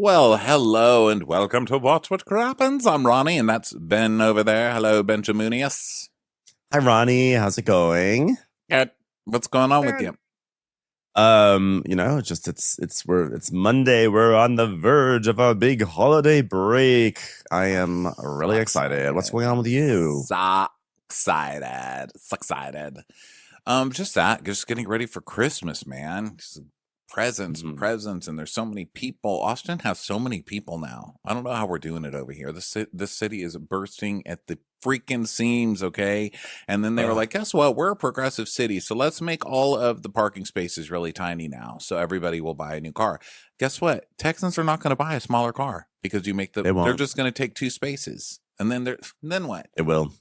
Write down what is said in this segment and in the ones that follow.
Well, hello and welcome to Watch What Crappens. I'm Ronnie, and that's Ben over there. Hello, Benjaminius. Hi, Ronnie. How's it going? What's going on with Good. you? It's Monday. We're on the verge of a big holiday break. I am So really excited. What's going on with you? So excited. So excited. Just getting ready for Christmas, man. Just presents and Mhm. presents, and there's so many people. Austin has so many people now. I don't know how we're doing it over here. This city is bursting at the freaking seams, okay? And then they were Ugh, like, guess what? We're a progressive city, so let's make all of the parking spaces really tiny now, so everybody will buy a new car. Guess what? Texans are not going to buy a smaller car because it they're won't. just going to take two spaces, and then what? It will.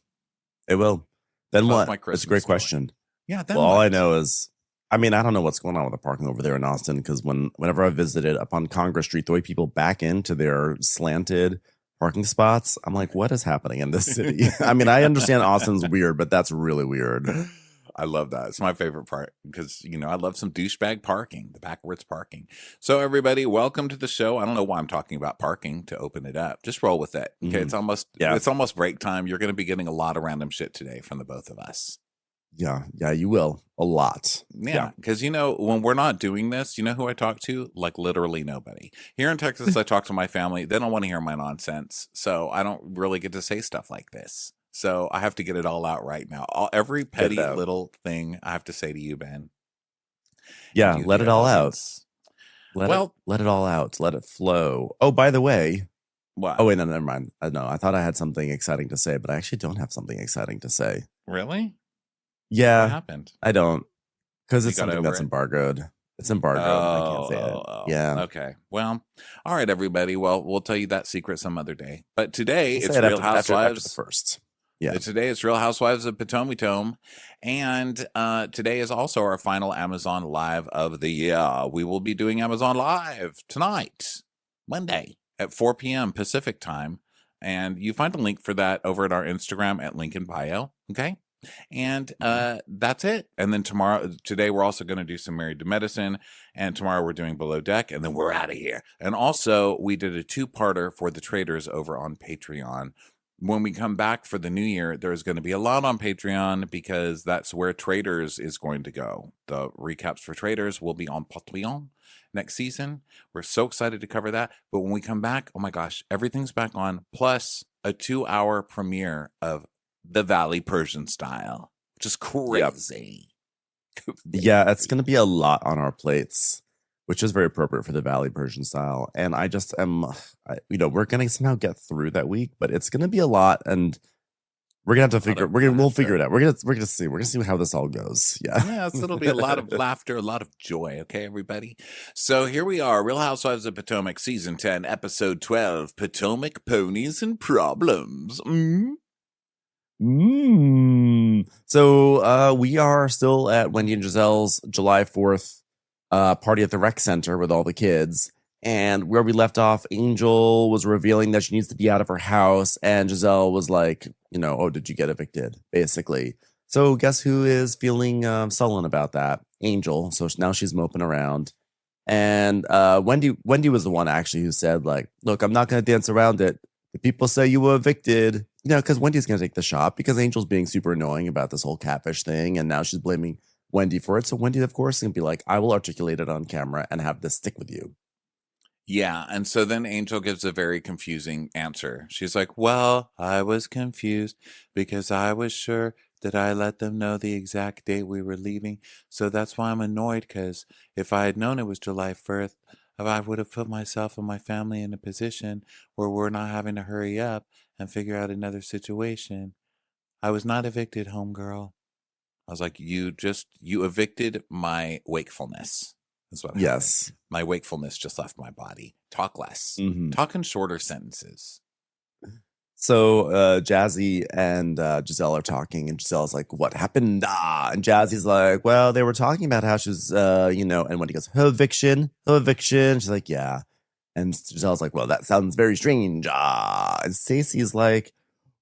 It will. Then So that's what? my It's a Christmas great story. question. Yeah, Well, then all I what? know is, I don't know what's going on with the parking over there in Austin because whenever I visited up on Congress Street, the way people back into their slanted parking spots, I'm like, what is happening in this city? I understand Austin's weird, but that's really weird. I love that. It's my favorite part because, I love some douchebag parking, the backwards parking. So, everybody, welcome to the show. I don't know why I'm talking about parking to open it up. Just roll with it. Okay. Mhm. Yeah, It's almost break time. You're going to be getting a lot of random shit today from the both of us. yeah, you will a lot. Yeah. Yeah. Because, when we're not doing this, you know who I talk to? Like literally nobody. Here in Texas, I talk to my family. They don't want to hear my nonsense. So, I don't really get to say stuff like this. So I have to get it all out right now. Every Get it petty out. little thing I have to say to you, Ben. And Yeah, you, let the it all out. audience. Let it Well, let it all out. Let it flow. Oh, by the way. what? Oh wait, no, never mind. No, I thought I had something exciting to say, but I actually don't have something exciting to say. Really? What Yeah, happened? I don't. Because You it's got something over that's it? embargoed. It's Oh, embargoed. I can't say it. oh, Yeah. oh. Okay. Well, all right, everybody. Well, we'll tell you that secret some other day. But today We'll say it's it Real after the Housewives. first. Yeah. Today it's Real Housewives of Potomac, and today is also our final Amazon Live of the year. We will be doing Amazon Live tonight, Monday at 4 p.m. Pacific time, and you find a link for that over at our Instagram at link in bio. Okay. And Mhm. that's it. And then today, we're also going to do some Married to Medicine. And tomorrow, we're doing Below Deck. And then we're out of here. And also, we did a two-parter for the traders over on Patreon. When we come back for the new year, there's going to be a lot on Patreon because that's where Traders is going to go. The recaps for Traders will be on Patreon next season. We're so excited to cover that. But when we come back, oh my gosh, everything's back on. Plus a 2-hour premiere of The Valley Persian Style, which is Yep. crazy. Yeah, it's going to be a lot on our plates, which is very appropriate for the Valley Persian style. And I just am, we're going to somehow get through that week, but it's going to be a lot. And we're gonna have to figure. We'll figure it out. We're gonna see how this all goes. Yeah. Yes, it'll be a lot of laughter, a lot of joy. Okay, everybody. So here we are, Real Housewives of Potomac, season 10, episode 12, Potomac Ponies and Problems. So we are still at Wendy and Giselle's July 4th party at the rec center with all the kids. And where we left off, Angel was revealing that she needs to be out of her house, and Giselle was like, oh, did you get evicted? Basically. So guess who is feeling sullen about that? Angel. So now she's moping around. And Wendy was the one actually who said, like, look, I'm not going to dance around it. If people say you were evicted, because Wendy's going to take the shot because Angel's being super annoying about this whole catfish thing. And now she's blaming Wendy for it. So Wendy, of course, is going to be like, I will articulate it on camera and have this stick with you. Yeah, and so then Angel gives a very confusing answer. She's like, well, I was confused because I was sure that I let them know the exact date we were leaving. So that's why I'm annoyed because if I had known it was July 1st, I would have put myself and my family in a position where we're not having to hurry up and figure out another situation. I was not evicted, homegirl. I was like, you evicted my wakefulness. That's what happened. Yes. My wakefulness just left my body. Talk less. Mm-hmm. Talk in shorter sentences. So Jazzy and Giselle are talking, and Giselle's like, what happened? And Jazzy's like, well, they were talking about how she's, and Wendy goes, her eviction. She's like, yeah. And Giselle's like, well, that sounds very strange. And Stacey's like,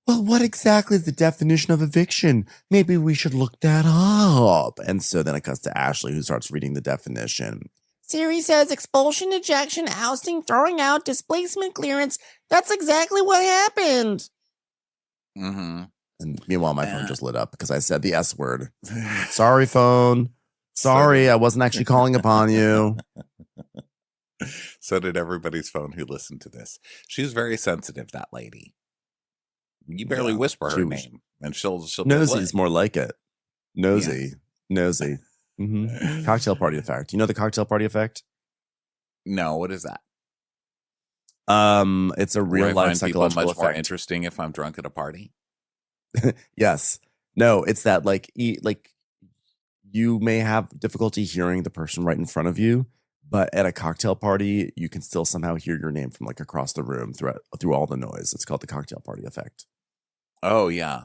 well, what exactly is the definition of eviction? Maybe we should look that up. And so then it cuts to Ashley, who starts reading the definition. Siri says expulsion, ejection, ousting, throwing out, displacement, clearance. That's exactly what happened. Mm-hmm. And meanwhile, my phone just lit up because I said the S word. Sorry, phone. Sorry, I wasn't actually calling upon you. So did everybody's phone who listened to this. She's very sensitive, that lady. You barely whisper her name, and she'll Nosy's more like it. Nosy. Yeah. Nosy. Mm-hmm. Cocktail party effect. You know the cocktail party effect? No, what is that? It's a real life psychological much effect. more interesting if I'm drunk at a party. Yes. No, it's that like you may have difficulty hearing the person right in front of you, but at a cocktail party, you can still somehow hear your name from like across the room through all the noise. It's called the cocktail party effect. Oh yeah.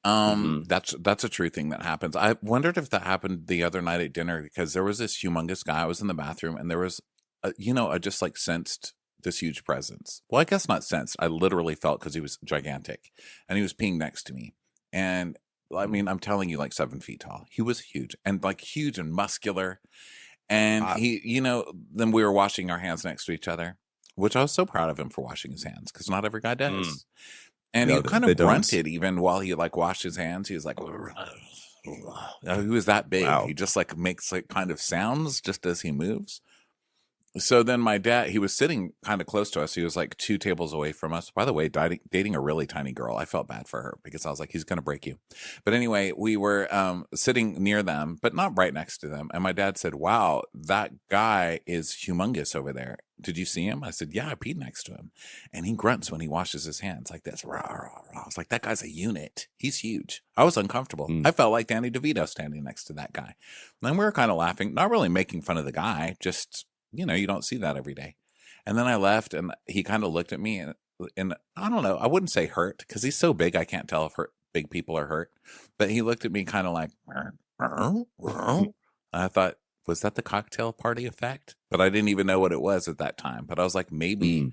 That's a true thing that happens. I wondered if that happened the other night at dinner because there was this humongous guy. I was in the bathroom and there was, I just like sensed this huge presence. Well, I guess not sensed. I literally felt because he was gigantic and he was peeing next to me. And I mean, I'm telling you, like 7 feet tall. He was huge and like huge and muscular. And he, then we were washing our hands next to each other, which I was so proud of him for washing his hands because not every guy does. And he kind of grunted even while he like washed his hands. He was like, he was that big. Wow. He just like makes like kind of sounds just as he moves. So then my dad, he was sitting kind of close to us. He was like 2 tables away from us. By the way, dating a really tiny girl. I felt bad for her because I was like, he's going to break you. But anyway, we were sitting near them, but not right next to them. And my dad said, wow, that guy is humongous over there. Did you see him? I said, yeah, I peed next to him. And he grunts when he washes his hands like this. Rah, rah, rah. I was like, that guy's a unit. He's huge. I was uncomfortable. I felt like Danny DeVito standing next to that guy. And we were kind of laughing, not really making fun of the guy, just, you don't see that every day. And then I left and he kind of looked at me and I don't know, I wouldn't say hurt because he's so big. I can't tell if big people are hurt, but he looked at me kind of like, I thought, was that the cocktail party effect? But I didn't even know what it was at that time. But I was like, maybe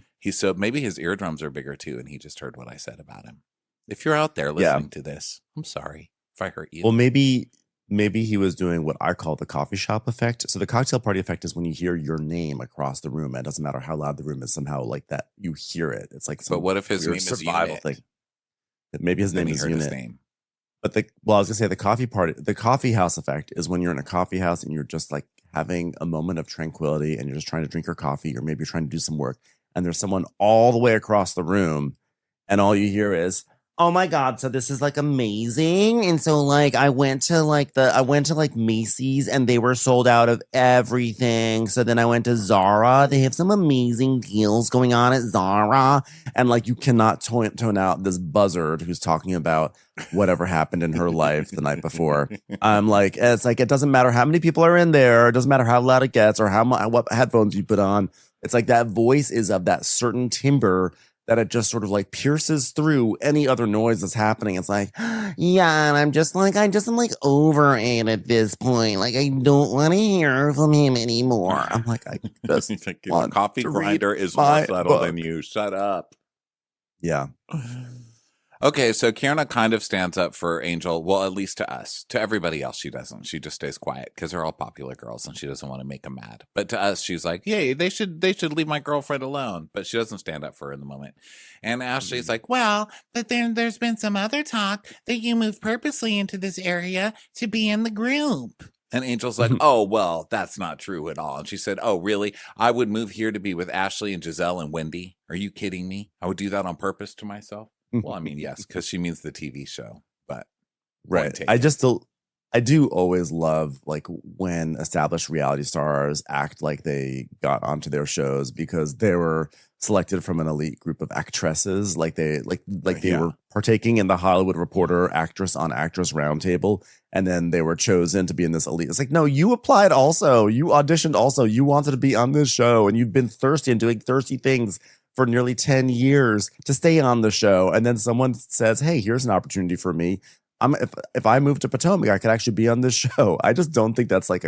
maybe his eardrums are bigger too. And he just heard what I said about him. If you're out there listening to this, I'm sorry if I hurt you. Well, maybe he was doing what I call the coffee shop effect. So the cocktail party effect is when you hear your name across the room. It doesn't matter how loud the room is, somehow like that you hear it. It's like but what if his name is survival Unit? thing. Maybe his name is Unit. His name. But I was gonna say the coffee house effect is when you're in a coffee house and you're just like having a moment of tranquility and you're just trying to drink your coffee or maybe you're trying to do some work and there's someone all the way across the room and all you hear is, oh my God, so this is like amazing. And so like I went to like Macy's and they were sold out of everything. So then I went to Zara. They have some amazing deals going on at Zara. And like you cannot tone out this buzzard who's talking about whatever happened in her life the night before. I'm like, it's like it doesn't matter how many people are in there, it doesn't matter how loud it gets or what headphones you put on. It's like that voice is of that certain timbre that it just sort of like pierces through any other noise that's happening. It's like, yeah, and I'm like over it at this point. Like, I don't want to hear from him anymore. I'm like, I just want coffee grinder is more subtle than you. Shut up. Yeah. Okay, so Kierna kind of stands up for Angel. Well, at least to us. To everybody else, she doesn't. She just stays quiet because they're all popular girls, and she doesn't want to make them mad. But to us, she's like, "Yay, they should leave my girlfriend alone." But she doesn't stand up for her in the moment. And Ashley's like, "Well, but then there's been some other talk that you moved purposely into this area to be in the group." And Angel's like, "Oh, well, that's not true at all." And she said, "Oh, really? I would move here to be with Ashley and Giselle and Wendy. Are you kidding me? I would do that on purpose to myself." Well, I mean, yes, because she means the TV show, but right. I do always love like when established reality stars act like they got onto their shows because they were selected from an elite group of actresses, like they were partaking in the Hollywood Reporter actress on actress roundtable, and then they were chosen to be in this elite. It's like, no, you applied also, you auditioned also, you wanted to be on this show, and you've been thirsty and doing thirsty things for nearly 10 years to stay on the show. And then someone says, hey, here's an opportunity for me. If I move to Potomac, I could actually be on this show. I just don't think that's like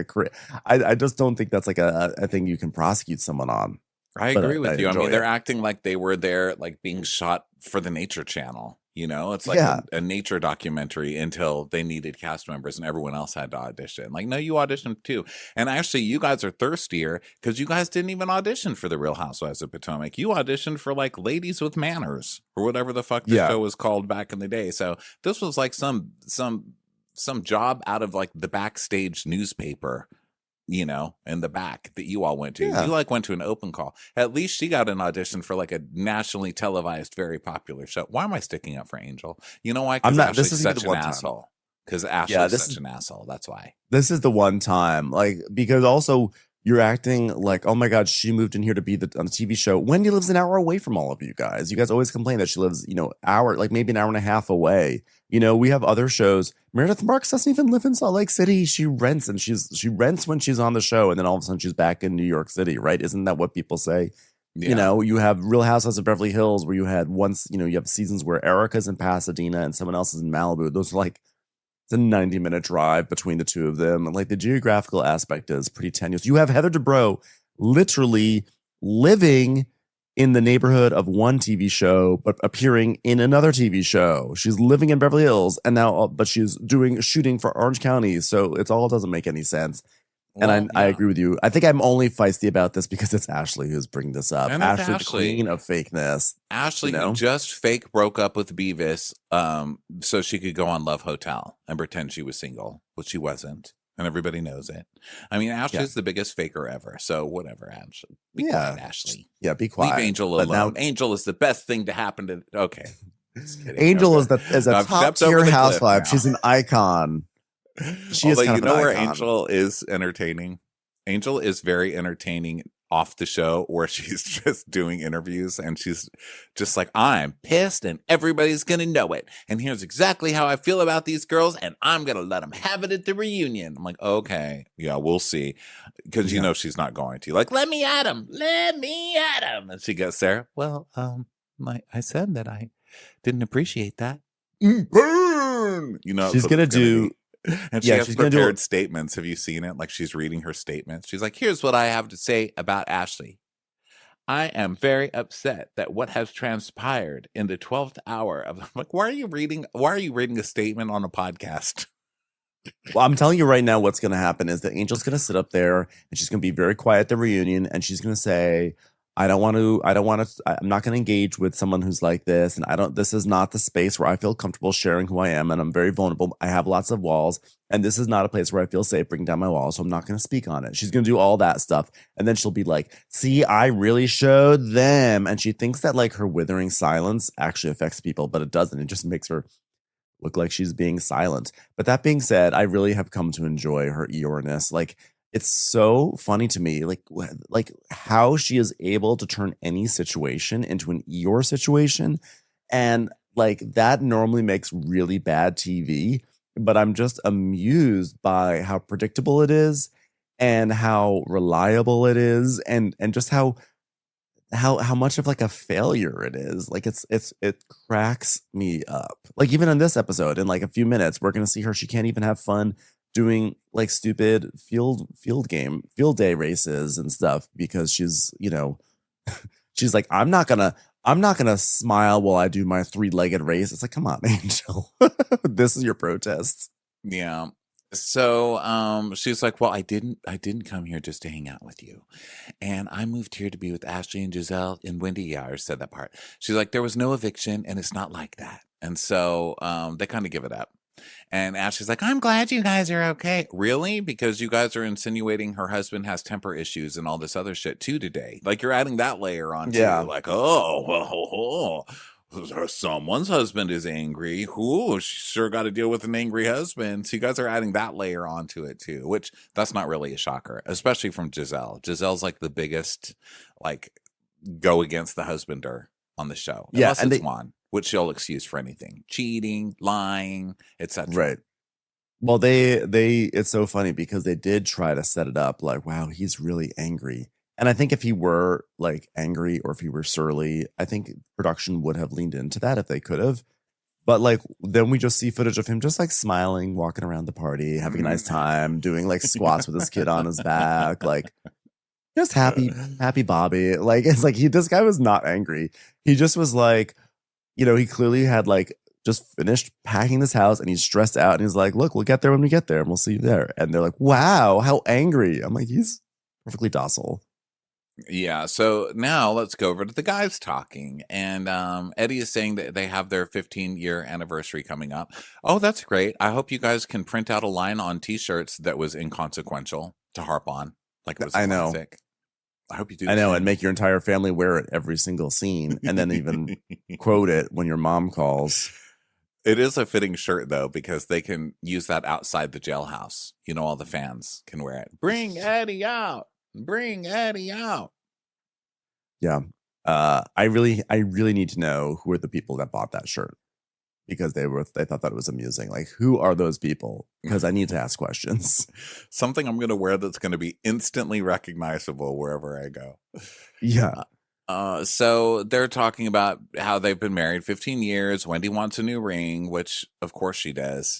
I just don't think that's like a thing you can prosecute someone on. I agree with you. I mean, they're acting like they were there, like being shot for the Nature Channel. You know, it's like Yeah. a nature documentary until they needed cast members and everyone else had to audition. Like, no, you auditioned too. And actually, you guys are thirstier because you guys didn't even audition for the Real Housewives of Potomac. You auditioned for like Ladies with Manners or whatever the fuck the Yeah. show was called back in the day. So this was like some job out of like the backstage newspaper, you know, in the back that you all went to. Yeah. You like went to an open call. At least she got an audition for like a nationally televised, very popular show. Why am I sticking up for Angel? You know why? I'm Because not. Ashley's This is the such an one time. asshole. Because Ashley's Yeah, this such is- an asshole. That's why. This is the one time, like, because also you're acting like, oh my God, she moved in here to be on a TV show. Wendy lives an hour away from all of you guys. You guys always complain that she lives, you know, like maybe an hour and a half away. You know, we have other shows. Meredith Marks doesn't even live in Salt Lake City. She rents, and she rents when she's on the show, and then all of a sudden she's back in New York City, right? Isn't that what people say? Yeah. You know, you have Real Housewives of Beverly Hills where you had once, you know, you have seasons where Erica's in Pasadena and someone else is in Malibu. Those are like, it's a 90-minute drive between the two of them. And like the geographical aspect is pretty tenuous. You have Heather Dubrow literally living in the neighborhood of one TV show, but appearing in another TV show. She's living in Beverly Hills and now, but she's shooting for Orange County. So it all doesn't make any sense. Well, And I yeah. agree with you. I think I'm only feisty about this because it's Ashley who's bringing this up. And it's Ashley, the Ashley. queen of fakeness. Ashley you know? just fake broke up with Beavis so she could go on Love Hotel and pretend she was single, which she wasn't. And everybody knows it. I mean, Ashley's the biggest faker ever. So whatever, Ashley. Be quiet, Ashley. Yeah, be quiet. Leave Angel But alone. now- Angel is the best thing to happen to. Okay. Just kidding. Angel Okay. is a I've top stepped over tier the cliff housewife. now. She's an icon. She is Although kind you of know an where icon. Angel is entertaining? Angel is very entertaining off the show where she's just doing interviews and she's just like, I'm pissed and everybody's going to know it. And here's exactly how I feel about these girls and I'm going to let them have it at the reunion. I'm like, okay, yeah, we'll see. Because you know she's not going to. Like, let me at him. Let me at him. And she goes, Sarah, well, I said that I didn't appreciate that. Burn! You know, She's that's what going to it's gonna do. be. And she Yeah, has she's gonna do prepared statements. Have you seen it? Like she's reading her statements. She's like, here's what I have to say about Ashley. I am very upset that what has transpired in the 12th hour of, I'm like, why are you reading a statement on a podcast? Well, I'm telling you right now, what's going to happen is that Angel's going to sit up there and she's going to be very quiet at the reunion. And she's going to say, I'm not going to engage with someone who's like this. And this is not the space where I feel comfortable sharing who I am. And I'm very vulnerable. I have lots of walls. And this is not a place where I feel safe bringing down my walls. So I'm not going to speak on it. She's going to do all that stuff. And then she'll be like, see, I really showed them. And she thinks that like her withering silence actually affects people, but it doesn't. It just makes her look like she's being silent. But that being said, I really have come to enjoy her Eeyore-ness. Like, it's so funny to me, like how she is able to turn any situation into an Eeyore situation. And like that normally makes really bad TV, but I'm just amused by how predictable it is and how reliable it is and just how much of like a failure it is. Like it cracks me up. Like even in this episode, in like a few minutes, we're going to see her. She can't even have fun doing like stupid field day races and stuff because she's, you know, she's like, I'm not gonna smile while I do my 3-legged race. It's like, come on, Angel. This is your protest. Yeah. So she's like, well, I didn't come here just to hang out with you. And I moved here to be with Ashley and Giselle and Wendy. Yeah, I already said that part. She's like, there was no eviction and it's not like that. And so they kind of give it up. And Ashley's like, I'm glad you guys are okay. Really? Because you guys are insinuating her husband has temper issues and all this other shit too today. Like you're adding that layer on too. Yeah. Like, someone's husband is angry. Ooh, she sure got to deal with an angry husband. So you guys are adding that layer onto it too, which that's not really a shocker, especially from Giselle. Giselle's like the biggest, like, go against the husbander on the show. Yeah, Unless and it's Juan, which she'll excuse for anything. Cheating, lying, etc. Right. Well, it's so funny because they did try to set it up like, wow, he's really angry. And I think if he were like angry or if he were surly, I think production would have leaned into that if they could have. But like, then we just see footage of him just like smiling, walking around the party, having a nice time, doing like squats with his kid on his back, like just happy Bobby. Like, it's like this guy was not angry. He just was like, he clearly had like just finished packing this house and he's stressed out and he's like, look, we'll get there when we get there and we'll see you there. And they're like, wow, how angry. I'm like, he's perfectly docile. Yeah, so now let's go over to the guys talking. And Eddie is saying that they have their 15-year anniversary coming up. Oh, that's great. I hope you guys can print out a line on t-shirts that was inconsequential to harp on. Like it was I know. classic. I hope you do. I know, and make your entire family wear it every single scene and then even quote it when your mom calls. It is a fitting shirt, though, because they can use that outside the jailhouse. All the fans can wear it. Bring Eddie out. Bring Eddie out. Yeah. I really need to know who are the people that bought that shirt because they thought that was amusing. Like, who are those people? Because I need to ask questions. Something I'm going to wear that's going to be instantly recognizable wherever I go. Yeah. So they're talking about how they've been married 15 years. Wendy wants a new ring, which of course she does.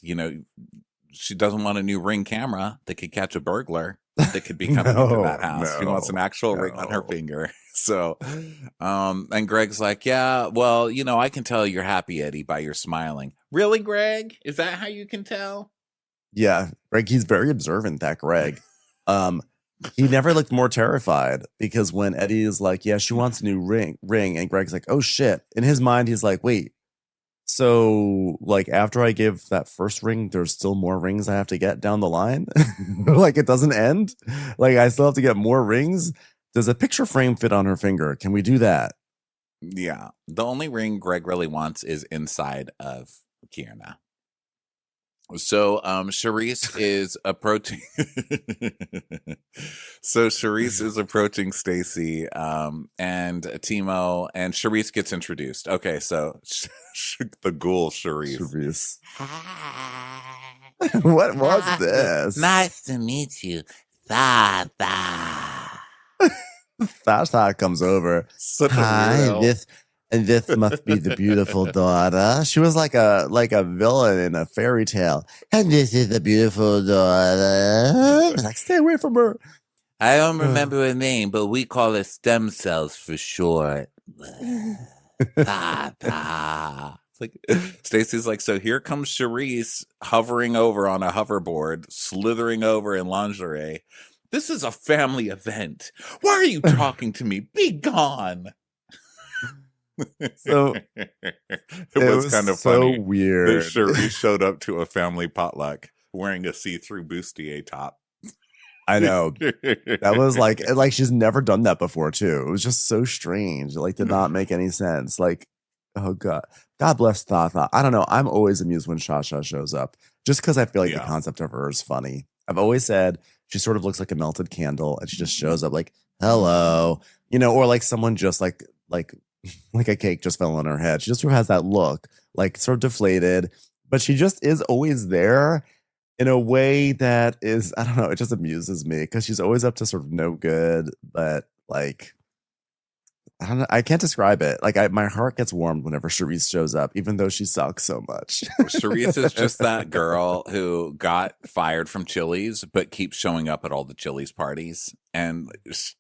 She doesn't want a new Ring camera that could catch a burglar that could be coming into that house. She wants an actual ring on her finger. So, and Greg's like, yeah, well, I can tell you're happy, Eddie, by your smiling. Really, Greg? Is that how you can tell? Yeah. Greg, he's very observant, that Greg. He never looked more terrified because when Eddie is like, yeah, she wants a new ring, and Greg's like, oh shit. In his mind, he's like, wait, so like after I give that first ring, there's still more rings I have to get down the line? Like it doesn't end? Like I still have to get more rings? Does a picture frame fit on her finger? Can we do that? Yeah. The only ring Greg really wants is inside of Kierna. So Charisse is approaching Stacy and Timo, and Charisse gets introduced. Okay, so the ghoul Charisse. What was this? Nice to meet you, Tata. Tata comes over. Such a Hi, weirdo. this must be the beautiful daughter. She was like a villain in a fairy tale. And this is the beautiful daughter. Like, stay away from her. I don't remember her name, but we call her stem cells for short. Tata. Like Stacy's like, so here comes Charisse hovering over on a hoverboard, slithering over in lingerie. This is a family event. Why are you talking to me? Be gone. So it was kind of so funny. weird. Charisse showed up to a family potluck wearing a see-through bustier top. I know. That was like she's never done that before too. It was just so strange. It did not make any sense. Like, oh God bless Tata. I don't know. I'm always amused when Shasha shows up just because I feel like the concept of her is funny. I've always said she sort of looks like a melted candle and she just shows up like, hello, or like someone just like a cake just fell on her head. She just sort of has that look, like sort of deflated, but she just is always there in a way that is, I don't know, it just amuses me because she's always up to sort of no good, but like, I don't know, I can't describe it. Like my heart gets warmed whenever Charisse shows up, even though she sucks so much. Charisse is just that girl who got fired from Chili's, but keeps showing up at all the Chili's parties and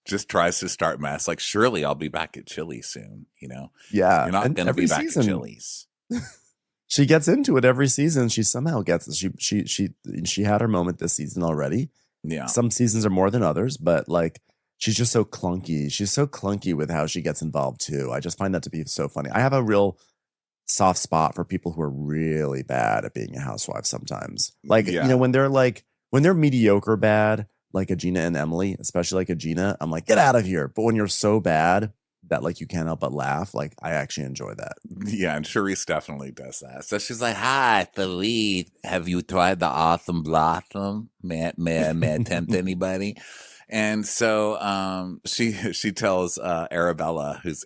just tries to start mess. Like, surely I'll be back at Chili's soon. Yeah. You're not going to be back at Chili's. She gets into it every season. She somehow gets it. She had her moment this season already. Yeah. Some seasons are more than others, but like, she's just so clunky. She's so clunky with how she gets involved too. I just find that to be so funny. I have a real soft spot for people who are really bad at being a housewife sometimes. Like, when they're mediocre bad, like a Gina and Emily, especially like a Gina, I'm like, get out of here. But when you're so bad that like you can't help but laugh, like I actually enjoy that. Yeah, and Charisse definitely does that. So she's like, hi, Felice, have you tried the Awesome Blossom? May I tempt anybody? And so she tells Arabella, who's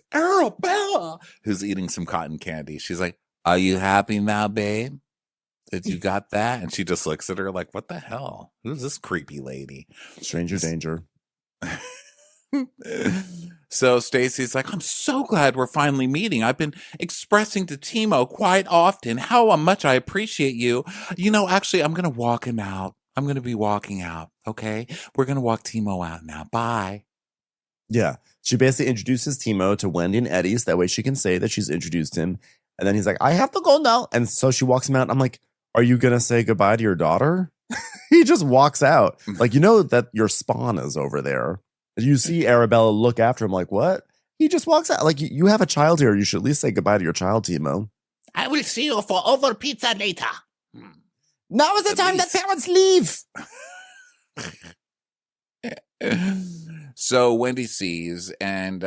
eating some cotton candy. She's like, are you happy now, babe? That you got that? And she just looks at her like, what the hell? Who's this creepy lady? Stranger danger. So Stacy's like, I'm so glad we're finally meeting. I've been expressing to Timo quite often how much I appreciate you. Actually, I'm going to walk him out. I'm going to be walking out. Okay. We're going to walk Timo out now. Bye. Yeah. She basically introduces Timo to Wendy and Eddie so that way she can say that she's introduced him. And then he's like, I have to go now. And so she walks him out. I'm like, are you going to say goodbye to your daughter? He just walks out. Like, you know that your spawn is over there. You see Arabella look after him like, what? He just walks out. Like, you have a child here. You should at least say goodbye to your child, Timo. I will see you for over pizza later. Now is the time that parents leave. So Wendy sees, and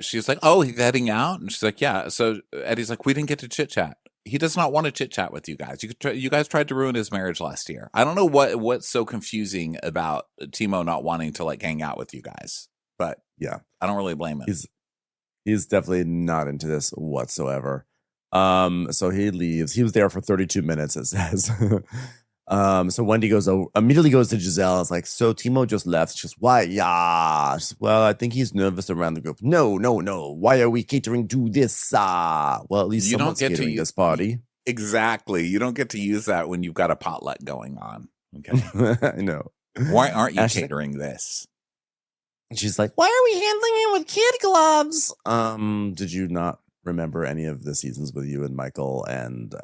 she's like, oh, he's heading out? And she's like, yeah. So Eddie's like, we didn't get to chit-chat. He does not want to chit-chat with you guys. You guys tried to ruin his marriage last year. I don't know what's so confusing about Timo not wanting to like hang out with you guys. But yeah, I don't really blame him. He's definitely not into this whatsoever. So he leaves. He was there for 32 minutes, it says. So Wendy immediately goes to Giselle and is like, so Timo just left. She's why? Yeah. Well, I think he's nervous around the group. No. Why are we catering to this? Well, at least you someone's don't get catering to this party. Exactly. You don't get to use that when you've got a potluck going on. Okay. I know. Why aren't you catering this? She's like, why are we handling it with kid gloves? Did you not remember any of the seasons with you and Michael and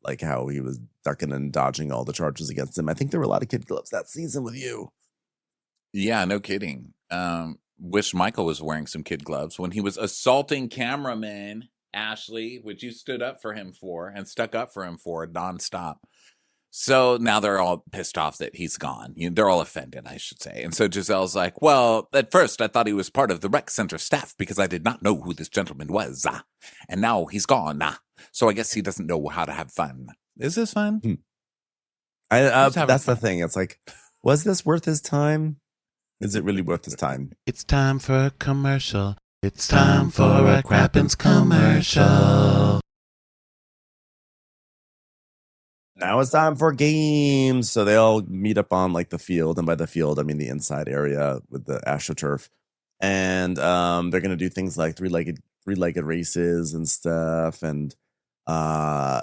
like how he was ducking and dodging all the charges against him? I think there were a lot of kid gloves that season with you. Yeah, no kidding. Wish Michael was wearing some kid gloves when he was assaulting cameraman Ashley, which you stood up for him for and stuck up for him for nonstop. So now they're all pissed off that he's gone. They're all offended, I should say. And so Giselle's like, well, at first I thought he was part of the rec center staff because I did not know who this gentleman was. And now he's gone. So I guess he doesn't know how to have fun. Is this fun? That's the thing. It's like, was this worth his time? Is it really worth his time? It's time for a commercial. It's time for a Crappens commercial. Now it's time for games. So they all meet up on like the field, and by the field I mean the inside area with the AstroTurf, and they're gonna do things like three-legged races and stuff, and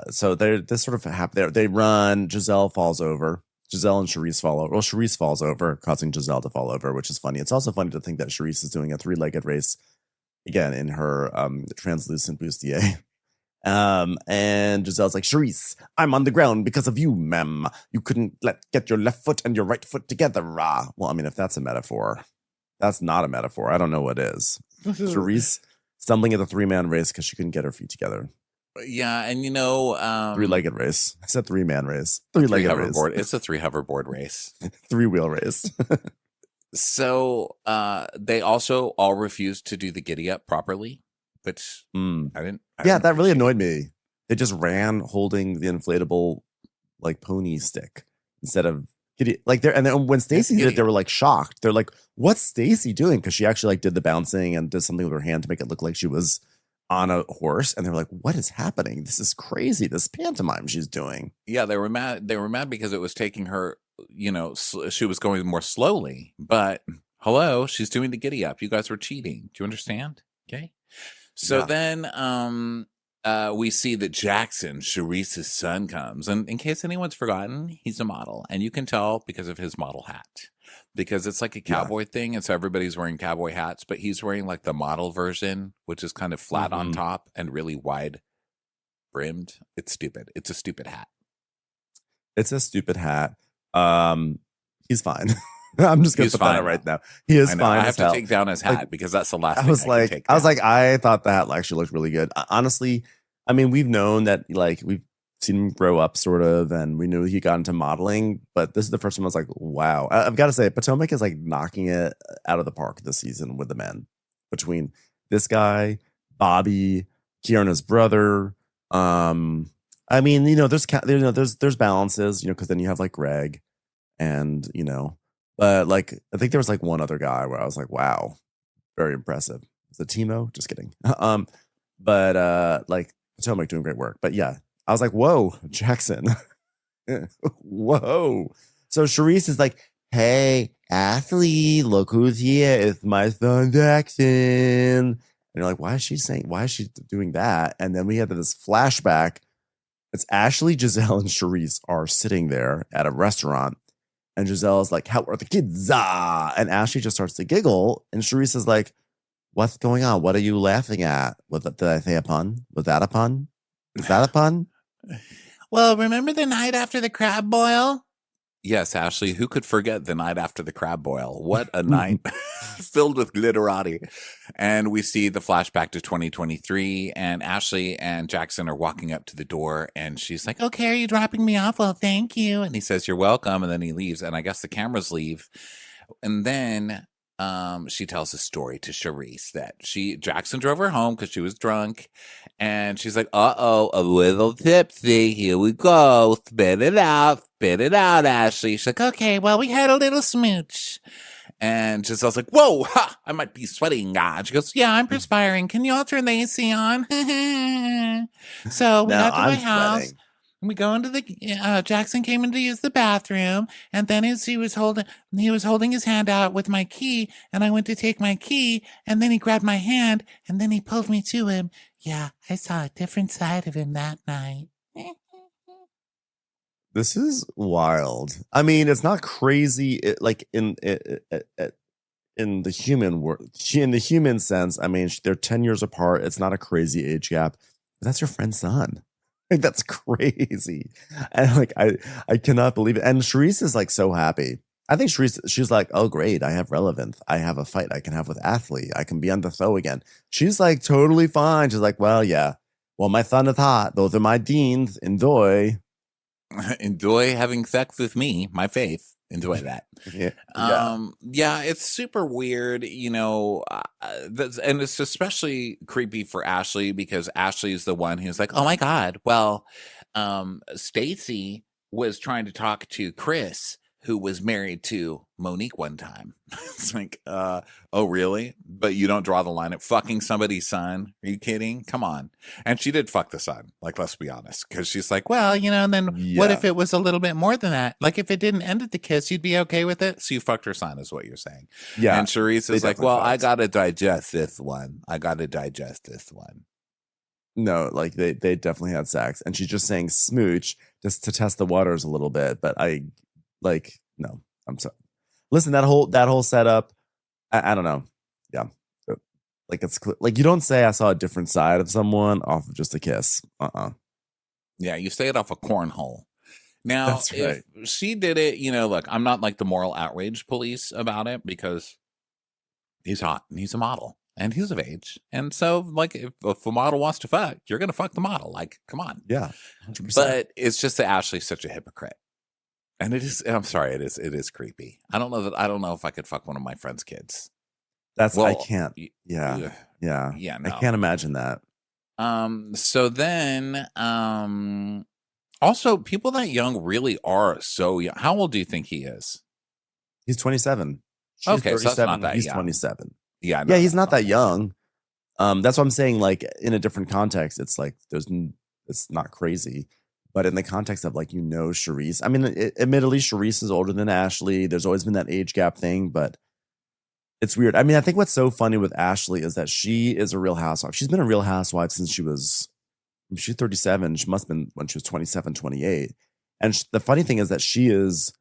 so they're this sort of happen. They run. Giselle falls over. Giselle and Charisse fall over. Well, Charisse falls over, causing Giselle to fall over, which is funny. It's also funny to think that Charisse is doing a three-legged race again in her translucent bustier. And Giselle's like, Charisse, I'm on the ground because of you, ma'am. You couldn't get your left foot and your right foot together. Well, I mean, if that's a metaphor, that's not a metaphor. I don't know what is. Charisse stumbling at the 3-man race because she couldn't get her feet together. Yeah, and three-legged race. I said 3-man race. Three-legged race. It's a 3 hoverboard race. 3-wheel race. So they also all refused to do the giddy up properly. But I didn't. That really annoyed me. They just ran holding the inflatable like pony stick instead of like there. And then when Stacy did it, they were like shocked. They're like, "What's Stacy doing?" Because she actually like did the bouncing and did something with her hand to make it look like she was on a horse. And they were like, "What is happening? This is crazy. This pantomime she's doing." Yeah, they were mad. They were mad because it was taking her. She was going more slowly. But hello, she's doing the giddy up. You guys were cheating. Do you understand? Okay. So then we see that Jackson, Charisse's son, comes. And in case anyone's forgotten, he's a model. And you can tell because of his model hat. Because it's like a cowboy thing. And so everybody's wearing cowboy hats. But he's wearing like the model version, which is kind of flat on top and really wide brimmed. It's stupid. It's a stupid hat. It's a stupid hat. He's fine. I'm just gonna put that out right now. He is fine. I have to take down his hat because that's the last. I was like, I thought the hat actually looked really good. Honestly, I mean, we've known that, like, we've seen him grow up sort of, and we knew he got into modeling, but this is the first time I was like, wow. I've got to say, Potomac is like knocking it out of the park this season with the men. Between this guy, Bobby, Kierna's brother. I mean, there's balances, because then you have like Greg, and but like I think there was like one other guy where I was like, wow, very impressive. Is it Timo? Just kidding. But like Potomac doing great work. But yeah, I was like, whoa, Jackson. Whoa. So Charisse is like, hey, Ashley, look who's here. It's my son Jackson. And you're like, why is she doing that? And then we had this flashback. It's Ashley, Giselle, and Charisse are sitting there at a restaurant. And Giselle is like, how are the kids? And Ashley just starts to giggle. And Charisse is like, What's going on? What are you laughing at? Did I say a pun? Was that a pun? Is that a pun? Well, remember the night after the crab boil? Yes, Ashley, who could forget the night after the crab boil? What a night filled with glitterati. And we see the flashback to 2023, and Ashley and Jackson are walking up to the door, and she's like, okay, are you dropping me off? Well, thank you. And he says, you're welcome. And then he leaves, and I guess the cameras leave. And then she tells a story to Charisse that Jackson drove her home because she was drunk, and she's like, "Uh-oh, a little tipsy. Here we go. Spit it out, Ashley." She's like, "Okay, well, we had a little smooch." And Giselle's like, "Whoa, ha, I might be sweating." And she goes, "Yeah, I'm perspiring. Can you all turn the AC on?" So we got to my house. Sweating. We go into the Jackson came in to use the bathroom, and then as he was holding his hand out with my key, and I went to take my key, and then he grabbed my hand, and then he pulled me to him. Yeah, I saw a different side of him that night. This is wild. I mean, it's not crazy. In the human world, in the human sense. I mean, they're 10 years apart. It's not a crazy age gap. But that's your friend's son. Like, that's crazy. And like, I cannot believe it. And Charisse is like so happy. I think she's like, oh, great. I have relevance. I have a fight I can have with Athlete. I can be on the show again. She's like totally fine. She's like, well, yeah. Well, my son is hot. Those are my deans. Enjoy. Enjoy having sex with me, my faith. Enjoy that. Yeah, it's super weird, you know, and it's especially creepy for Ashley because Ashley is the one who's like, oh my God, well, Stacy was trying to talk to Chris, who was married to Monique one time. It's like, oh, really? But you don't draw the line at fucking somebody's son? Are you kidding? Come on. And she did fuck the son. Like, let's be honest. Because she's like, well, you know, and then what if it was a little bit more than that? Like, if it didn't end at the kiss, you'd be okay with it? So you fucked her son is what you're saying. Yeah. And Charisse is like, well, I got to digest this one. No, like they definitely had sex. And she's just saying smooch just to test the waters a little bit. But no, I'm sorry. Listen, that whole setup, I don't know. Yeah. Like it's like you don't say I saw a different side of someone off of just a kiss. Yeah, you say it off a cornhole. Now, That's right. If she did it, you know, look, I'm not like the moral outrage police about it because he's hot and he's a model and he's of age. And so, like, if a model wants to fuck, you're going to fuck the model. Like, come on. Yeah. 100%. But it's just that Ashley's such a hypocrite. And I'm sorry, it is creepy. I don't know if I could fuck one of my friend's kids. I can't. Yeah. No. I can't imagine that. So then, also people that young really are so young. How old do you think he is? He's 27. She's okay, 37. So that's not that he's young. 27. Yeah. No, he's not that young. That's what I'm saying. Like in a different context, it's like it's not crazy. But in the context of like, you know, Charisse, I mean, admittedly, Charisse is older than Ashley. There's always been that age gap thing, but it's weird. I mean, I think what's so funny with Ashley is that she is a Real Housewife. She's been a Real Housewife since she's 37. She must have been when she was 27, 28. And the funny thing is that she is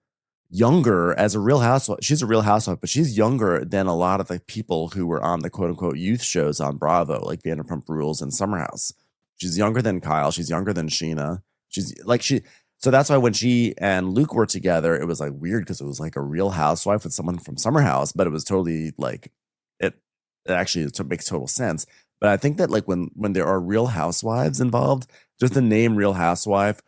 younger as a Real Housewife. She's a Real Housewife, but she's younger than a lot of the people who were on the quote unquote youth shows on Bravo, like Vanderpump Rules and Summer House. She's younger than Kyle. She's younger than Sheena. So that's why when she and Luke were together, it was like weird because it was like a Real Housewife with someone from Summer House, but it was totally like it actually makes total sense. But I think that like when there are Real Housewives involved, just the name Real Housewife,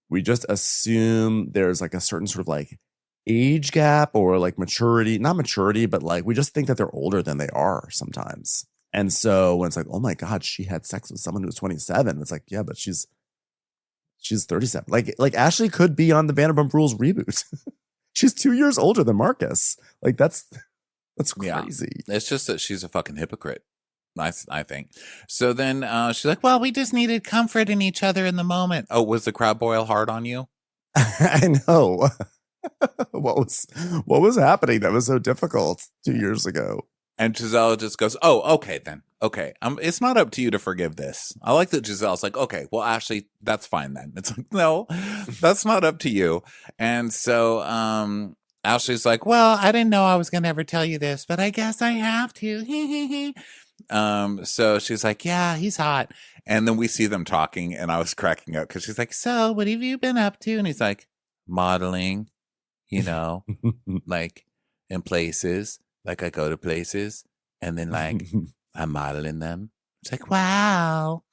we just assume there's like a certain sort of like age gap or like maturity, not maturity, but like we just think that they're older than they are sometimes. And so when it's like, oh my God, she had sex with someone who was 27, it's like, yeah, but she's 37. Like Ashley could be on the Vanderpump Rules reboot. She's 2 years older than Marcus. Like that's crazy. Yeah. It's just that she's a fucking hypocrite. I think. So then she's like, well, we just needed comfort in each other in the moment. Oh, was the crab boil hard on you? I know. What was happening that was so difficult 2 years ago? And Giselle just goes, oh, okay, then. Okay. It's not up to you to forgive this. I like that Giselle's like, okay, well, Ashley, that's fine then. It's like, no, that's not up to you. And so Ashley's like, well, I didn't know I was going to ever tell you this, but I guess I have to. So she's like, yeah, he's hot. And then we see them talking, and I was cracking up because she's like, so what have you been up to? And he's like, modeling, like in places, like I go to places, and then like I'm modeling them. It's like, wow.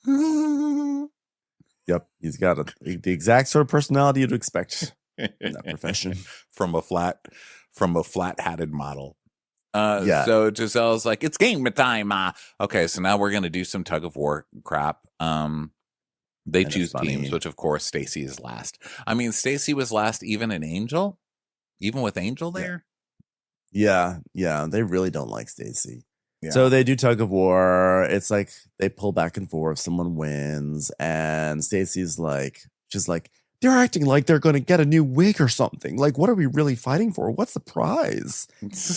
Yep, he's got the exact sort of personality you'd expect in that profession from a flat-hatted model. Yeah. So Giselle's like, it's game time. Okay, so now we're gonna do some tug of war crap. They And choose it's funny. teams, which of course Stacy is last. I mean, Stacy was last even in Angel, even with Angel there. Yeah, they really don't like Stacy. Yeah. So they do tug of war. It's like they pull back and forth. Someone wins, and Stacy's like, she's like, they're acting like they're going to get a new wig or something. Like, what are we really fighting for? What's the prize?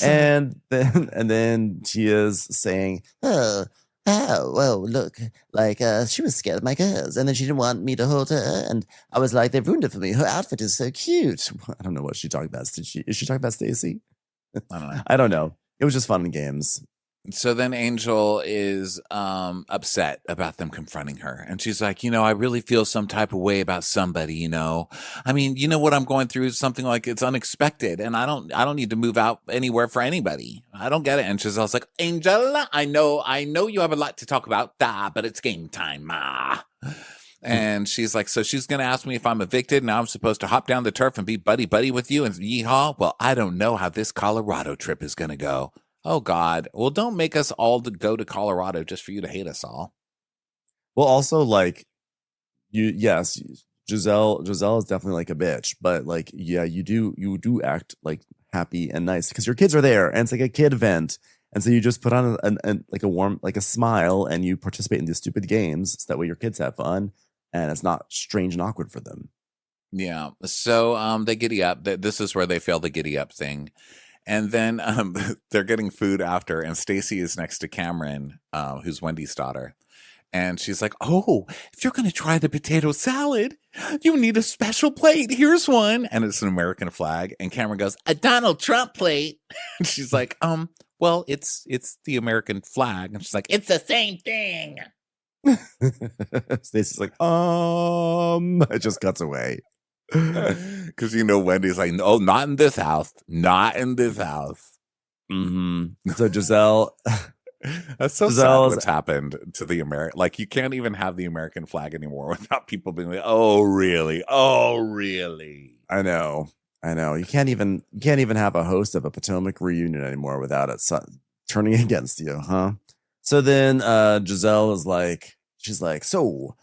and then Tia's saying, Oh, well, look, like, she was scared of my girls, and then she didn't want me to hold her, and I was like, they've ruined it for me. Her outfit is so cute. I don't know what she's talking about. Is she talking about Stacy? I don't know. I don't know. It was just fun and games. So then Angel is upset about them confronting her. And she's like, I really feel some type of way about somebody, I mean, what I'm going through is something like it's unexpected. And I don't need to move out anywhere for anybody. I don't get it. And Giselle's like, Angel, I know you have a lot to talk about, but it's game time, ma. And she's like, so she's going to ask me if I'm evicted. Now I'm supposed to hop down the turf and be buddy with you and yeehaw. Well, I don't know how this Colorado trip is going to go. Oh, God. Well, don't make us all go to Colorado just for you to hate us all. Well, also, like, yes, Giselle is definitely like a bitch, but like, yeah, you do act like happy and nice because your kids are there and it's like a kid event. And so you just put on like a warm, like a smile, and you participate in these stupid games so that way your kids have fun and it's not strange and awkward for them. Yeah. So they giddy up. This is where they fail the giddy up thing. And then they're getting food after, and Stacy is next to Cameron, who's Wendy's daughter. And she's like, oh, if you're going to try the potato salad, you need a special plate. Here's one. And it's an American flag. And Cameron goes, a Donald Trump plate. And she's like, well, it's the American flag. And she's like, it's the same thing. Stacy's like, it just cuts away. Because Wendy's like, no, not in this house. Not in this house. Mm-hmm. So Giselle. That's so sad what's happened to the American. Like, you can't even have the American flag anymore without people being like, oh, really? Oh, really? I know. You can't even have a host of a Potomac reunion anymore without it turning against you, huh? So then Giselle is like, she's like, so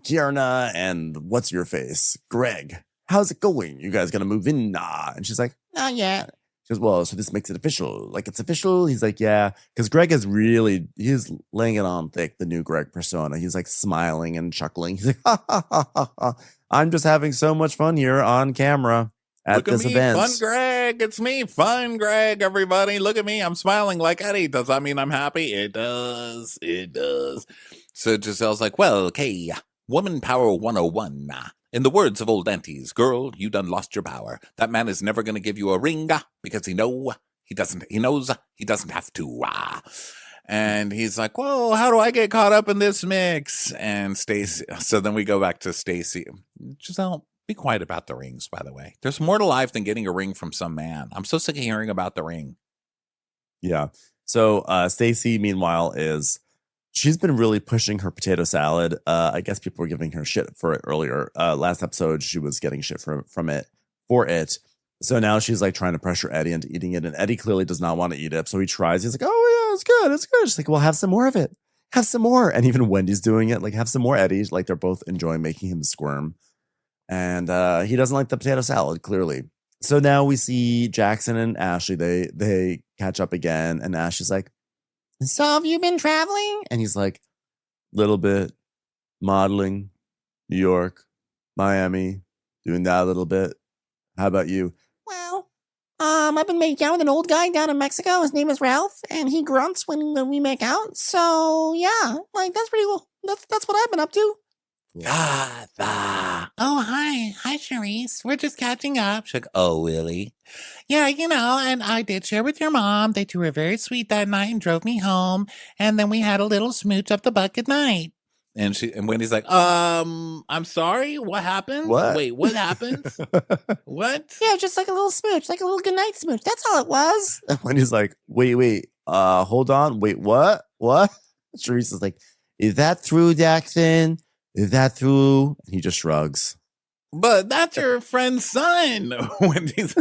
Kierna and what's your face? Greg, how's it going? You guys gonna move in? Nah. And she's like, Not yet. She goes, well, so this makes it official. Like, it's official? He's like, yeah. Because Greg he's laying it on thick, the new Greg persona. He's like smiling and chuckling. He's like, ha. I'm just having so much fun here on camera at this event. Fun Greg. It's me, Fun Greg, everybody. Look at me. I'm smiling like Eddie. Does that mean I'm happy? It does. It does. So Giselle's like, well, okay, Woman Power 101. In the words of old aunties, girl, you done lost your power. That man is never going to give you a ring because he knows he doesn't have to. And he's like, whoa, how do I get caught up in this mix? And Stacy, so then we go back to Stacy. Giselle, be quiet about the rings, by the way. There's more to life than getting a ring from some man. I'm so sick of hearing about the ring. Yeah. So Stacy, meanwhile, she's been really pushing her potato salad. I guess people were giving her shit for it earlier. Last episode, she was getting shit for it. So now she's like trying to pressure Eddie into eating it. And Eddie clearly does not want to eat it. So he tries. He's like, oh, yeah, it's good. She's like, well, have some more of it. Have some more. And even Wendy's doing it. Like, have some more, Eddie. Like, they're both enjoying making him squirm. And he doesn't like the potato salad, clearly. So now we see Jackson and Ashley. They catch up again. And Ashley's like, so have you been traveling? and he's like, little bit, modeling, New York, Miami, doing that a little bit. How about you? Well, I've been making out with an old guy down in Mexico. His name is Ralph, and he grunts when we make out. So yeah, like, that's pretty cool. That's what I've been up to. Martha. Oh, hi. Hi, Charisse. We're just catching up. She's like, oh, really? Yeah, and I did share with your mom that you were very sweet that night and drove me home. And then we had a little smooch up the butt at night. And Wendy's like, I'm sorry. What happens? What? Wait, what happens? What? Yeah, just like a little smooch, like a little goodnight smooch. That's all it was. Wendy's like, wait, hold on. Wait, what? Sharice is like, is that through, Jackson? Is that through? And he just shrugs. But that's your friend's son. Wendy's.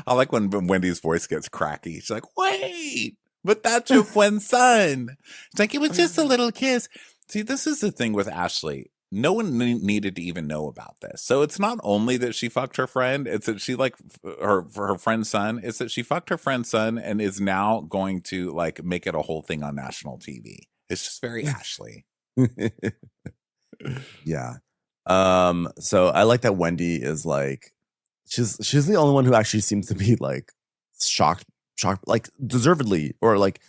I like when Wendy's voice gets cracky. She's like, wait, but that's your friend's son. It's like, it was just a little kiss. See, this is the thing with Ashley. No one needed to even know about this. So it's not only that she fucked her friend, it's that she like her friend's son. It's that she fucked her friend's son and is now going to like make it a whole thing on national TV. It's just very Ashley. Yeah. So I like that Wendy is like, she's the only one who actually seems to be like shocked, like deservedly, or like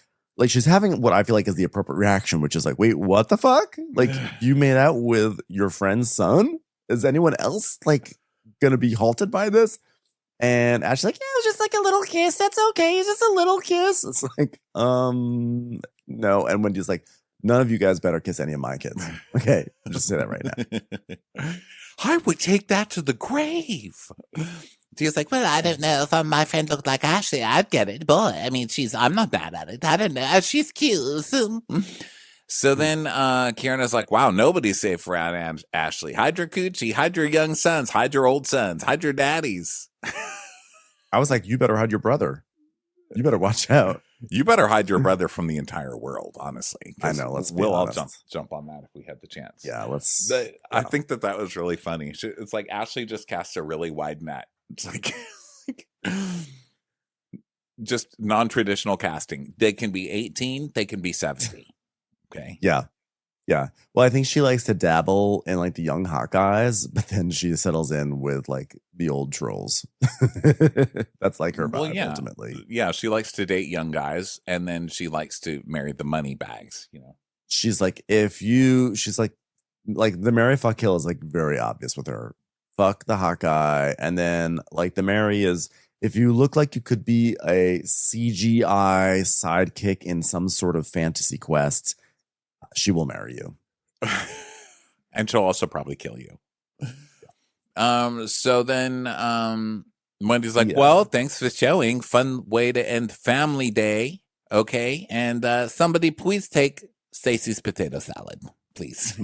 she's having what I feel like is the appropriate reaction, which is like, wait, what the fuck? Like, you made out with your friend's son? Is anyone else like gonna be halted by this? And Ashley's like, yeah, it was just like a little kiss. That's okay. It's just a little kiss. It's like, no. And Wendy's like, none of you guys better kiss any of my kids. Okay, I'll just say that right now. I would take that to the grave. She's like, well, I don't know if my friend looked like Ashley, I'd get it. Boy, I mean, I'm not bad at it. I don't know. She's cute. So then Kieran is like, wow, nobody's safe around Ashley. Hide your coochie, hide your young sons, hide your old sons, hide your daddies. I was like, you better hide your brother. You better watch out. You better hide your brother from the entire world, honestly. I know. We'll all jump on that if we had the chance. Yeah, let's. I think that was really funny. It's like Ashley just casts a really wide net. It's like just non-traditional casting. They can be 18. They can be 70. Okay. Yeah. Well, I think she likes to dabble in like the young hot guys, but then she settles in with like the old trolls. That's like her vibe, ultimately. Yeah, she likes to date young guys, and then she likes to marry the money bags. She's like, she's like the marry, fuck, kill is like very obvious with her. Fuck the hot guy, and then like the marry is if you look like you could be a CGI sidekick in some sort of fantasy quest, she will marry you. And she'll also probably kill you. So then Wendy's like, well, thanks for showing. Fun way to end family day. Okay. And somebody please take Stacey's potato salad, please.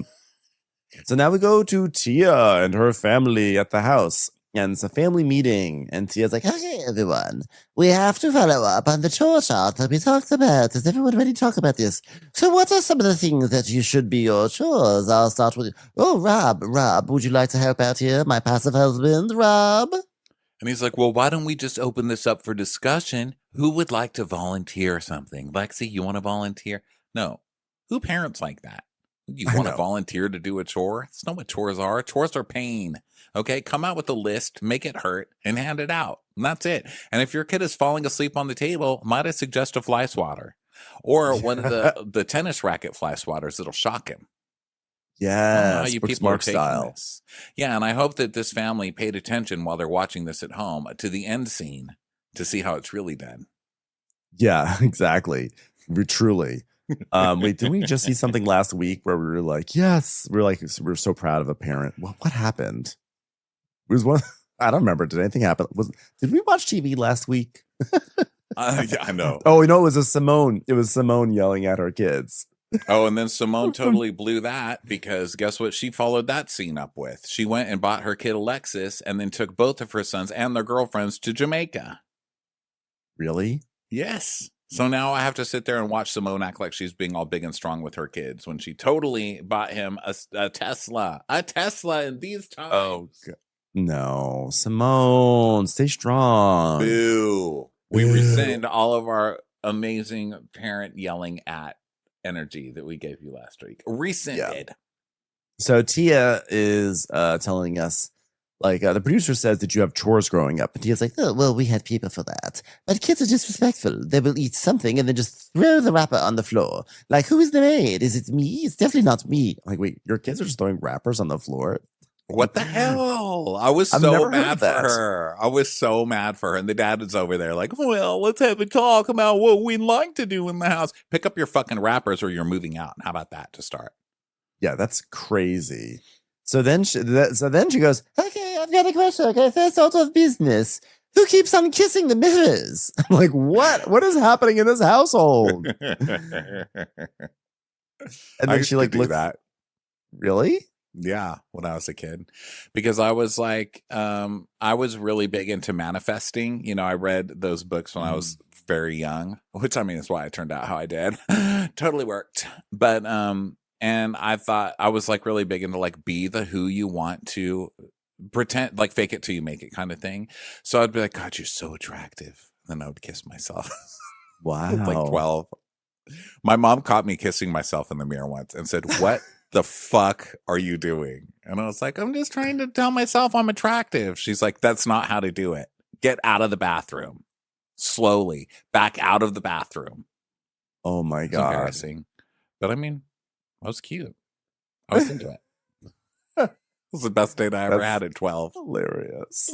So now we go to Tia and her family at the house. And it's a family meeting. And Tia's like, okay, everyone, we have to follow up on the chore chart that we talked about. Is everyone ready to talk about this? So what are some of the things that you should be your chores? I'll start with, Rob, would you like to help out here? My passive husband, Rob? And he's like, well, why don't we just open this up for discussion? Who would like to volunteer or something? Lexi, you want to volunteer? No. Who parents like that? You want to volunteer to do a chore? It's not what chores are. Chores are pain. Okay, come out with a list, make it hurt, and hand it out. And that's it. And if your kid is falling asleep on the table, might I suggest a fly swatter? Or one of the tennis racket fly swatters that'll shock him. Yeah, you people are style. This. Yeah, and I hope that this family paid attention while they're watching this at home to the end scene to see how it's really done. Yeah, exactly. Truly. Wait, did we just see something last week where we were like, yes, we're so proud of a parent? What happened? It was one. I don't remember. Did anything happen? Did we watch TV last week? Yeah, I know. Oh, it was Simone. It was Simone yelling at her kids. Oh, and then Simone totally blew that because guess what she followed that scene up with? She went and bought her kid Alexis and then took both of her sons and their girlfriends to Jamaica. Really? Yes. So now I have to sit there and watch Simone act like she's being all big and strong with her kids when she totally bought him a Tesla. A Tesla in these times. Oh, God. No. Simone, stay strong. Boo. We rescind all of our amazing parent yelling at energy that we gave you last week. Rescinded. Yeah. So Tia is telling us like the producer says that you have chores growing up. And Tia's like, Oh, well, we had people for that. But kids are disrespectful. They will eat something and then just throw the wrapper on the floor. Like, who is the maid? Is it me? It's definitely not me. like, wait, your kids are just throwing wrappers on the floor? What the hell? I was I've so never heard mad of for that. her. I was so mad for her. And the dad is over there like, well, let's have a talk about what we'd like to do in the house. Pick up your fucking wrappers or you're moving out. How about that to start? Yeah, that's crazy. So then she goes, Okay, I've got a question. Okay, first order of business. Who keeps on kissing the mirrors? I'm like, what is happening in this household? And I then used she to like do looks, that. really? Yeah, when I was a kid, because I was like, I was really big into manifesting. You know, I read those books when I was very young, which I mean, is why I turned out how I did. Totally worked. But, and I thought I was like really big into like be the who you want to pretend, like fake it till you make it kind of thing. So I'd be like, God, you're so attractive. Then I would kiss myself. Wow. Like 12. My mom caught me kissing myself in the mirror once and said, what the fuck are you doing? And I was like, I'm just trying to tell myself I'm attractive. She's like, that's not how to do it. Get out of the bathroom. Slowly. Back out of the bathroom. Oh my It's God. embarrassing. But I mean, I was cute. I was into it. It was the best date I ever That's had at 12. Hilarious.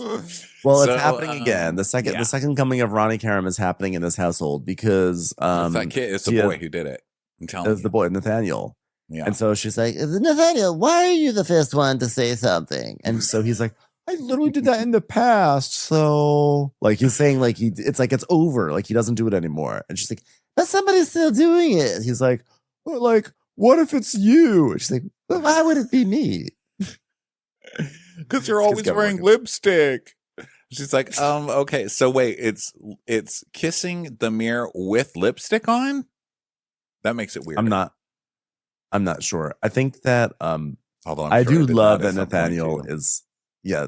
Well, So, it's happening again. The second coming of Ronnie Karam is happening in this household because it's that kid. It's the Tia- boy who did it. I'm telling is you. the boy Nathaniel. Yeah. And so she's like, Nathaniel, why are you the first one to say something? and so he's like, I literally did that in the past. So like he's saying like it's like it's over. Like he doesn't do it anymore. And she's like, But somebody's still doing it. he's like, well, like, what if it's you? And she's like, But why would it be me? Because you're It's always Kevin wearing Morgan. lipstick. She's like, okay, so wait, it's kissing the mirror with lipstick on? That makes it weird. I'm not sure. I think that Although I'm I sure do did love at that some point, Nathaniel too. is, yeah.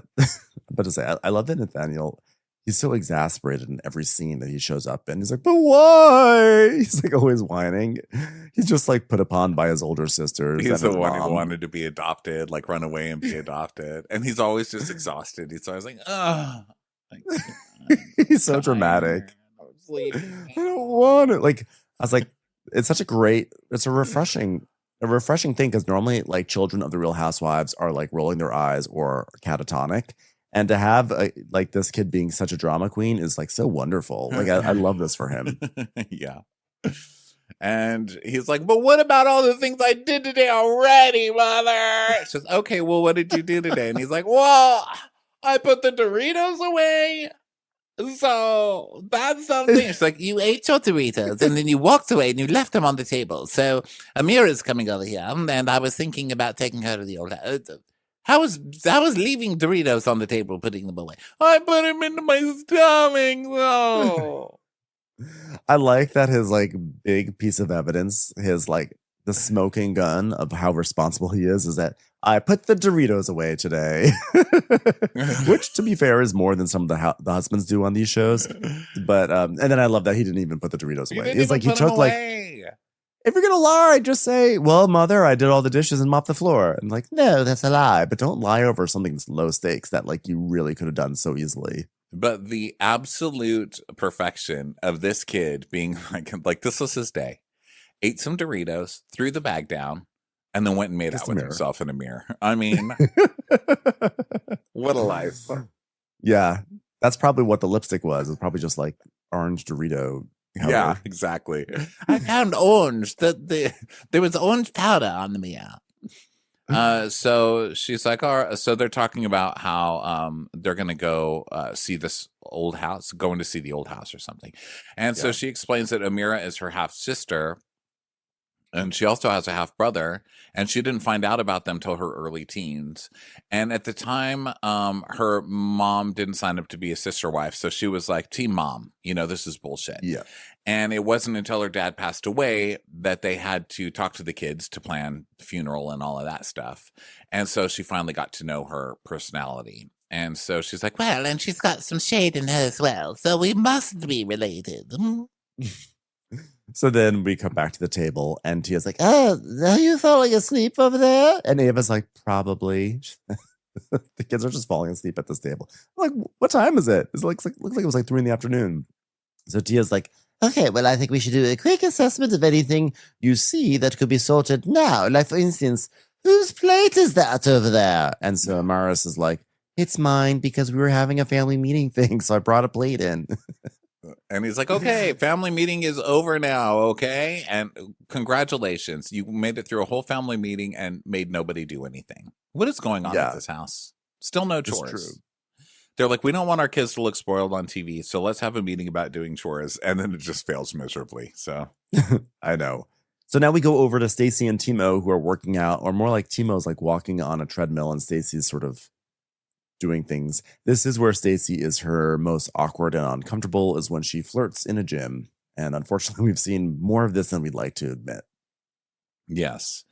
But to say, I love that Nathaniel. He's so exasperated in every scene that he shows up in. He's like, but why? He's like always whining. He's just like put upon by his older sisters. He's and the his one who mom. wanted to be adopted, like run away and be adopted. And he's always just exhausted. He's always like, oh. He's so dramatic. I was sleeping. I don't want it. Like, I was like, it's a refreshing thing because normally like children of the Real Housewives are like rolling their eyes or catatonic. And to have like this kid being such a drama queen is like so wonderful. Like I love this for him. Yeah. And he's like, but what about all the things I did today already, mother? She says, okay, well, what did you do today? And he's like, well, I put the Doritos away. So that's something. She's like, you ate your Doritos and then you walked away and you left them on the table. So Amira's coming over here and I was thinking about taking her to the old house. How was leaving Doritos on the table, putting them away? I put them into my stomach. No. I like that his like big piece of evidence, his like the smoking gun of how responsible he is that I put the Doritos away today, which to be fair is more than some of the husbands do on these shows. But and then I love that he didn't even put the Doritos away. It's like he took like, if you're gonna lie, just say, well, mother, I did all the dishes and mopped the floor. And like, no, that's a lie. But don't lie over something that's low stakes that like you really could have done so easily. But the absolute perfection of this kid being like this was his day. Ate some Doritos, threw the bag down, and then went and made out with himself in a mirror. I mean, what a life. Yeah, that's probably what the lipstick was. It's probably just like orange Dorito. Color. Yeah, exactly. I found orange. There was orange powder on the mirror. So she's like, all right. So they're talking about how they're going to go see this old house, going to see the old house or something. And so she explains that Amira is her half sister. And she also has a half brother, and she didn't find out about them till her early teens. And at the time, her mom didn't sign up to be a sister wife. So she was like, team mom, this is bullshit. Yeah. And it wasn't until her dad passed away that they had to talk to the kids to plan the funeral and all of that stuff. And so she finally got to know her personality. And so she's like, well, and she's got some shade in her as well. So we must be related. So then we come back to the table and Tia's like, are you falling asleep over there? and Ava's like, probably. The kids are just falling asleep at this table. I'm like, what time is it? It looks like it was like 3 p.m. So Tia's like, Okay, well, I think we should do a quick assessment of anything you see that could be sorted now. Like, for instance, whose plate is that over there? and so Amaris is like, it's mine because we were having a family meeting thing, so I brought a plate in. And he's like, okay, family meeting is over now, okay? And congratulations. You made it through a whole family meeting and made nobody do anything. What is going on at this house? Still no chores. True. They're like, we don't want our kids to look spoiled on TV, so let's have a meeting about doing chores. And then it just fails miserably. So I know. So now we go over to Stacy and Timo, who are working out, or more like Timo's like walking on a treadmill and Stacy's sort of doing things. This is where Stacy is her most awkward and uncomfortable, is when she flirts in a gym. And unfortunately, we've seen more of this than we'd like to admit. yes.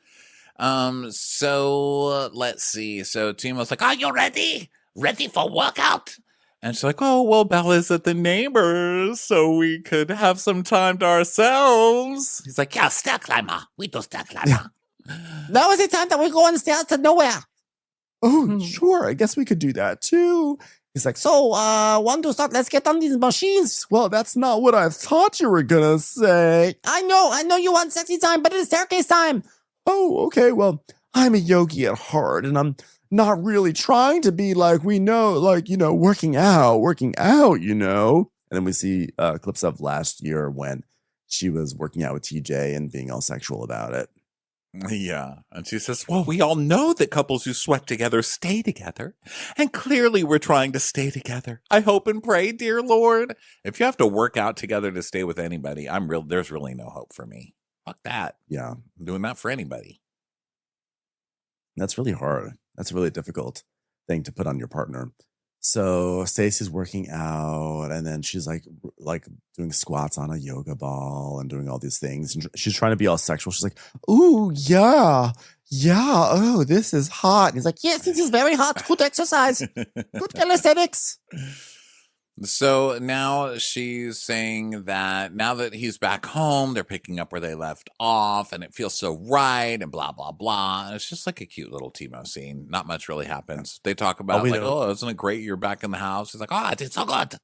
So let's see. So Timo's like, are you ready? Ready for workout? And she's like, oh, well, Bella's at the neighbors, so we could have some time to ourselves. He's like, yeah, stair climber. We do stair climber. Now is the time that we're going stairs to nowhere. Oh, sure. I guess we could do that too. He's like, so, want to start? Let's get on these machines. Well, that's not what I thought you were gonna say. I know you want sexy time, but it's staircase time. Oh, okay. Well, I'm a yogi at heart, and I'm not really trying to be like, working out, And then we see clips of last year when she was working out with TJ and being all sexual about it. Yeah. And she says, well, we all know that couples who sweat together stay together. And clearly we're trying to stay together. I hope and pray, dear Lord. If you have to work out together to stay with anybody, there's really no hope for me. Fuck that. Yeah. I'm doing that for anybody. That's really hard. That's a really difficult thing to put on your partner. So Stacey's working out, and then she's like doing squats on a yoga ball and doing all these things. And she's trying to be all sexual. She's like, "Ooh, yeah. Oh, this is hot." And he's like, Yes, this is very hot. Good exercise. Good calisthenics. So now she's saying that now that he's back home, they're picking up where they left off, and it feels so right, and blah, blah, blah. And it's just like a cute little Timo scene. Not much really happens. They talk about, isn't it great you're back in the house? He's like, it did so good.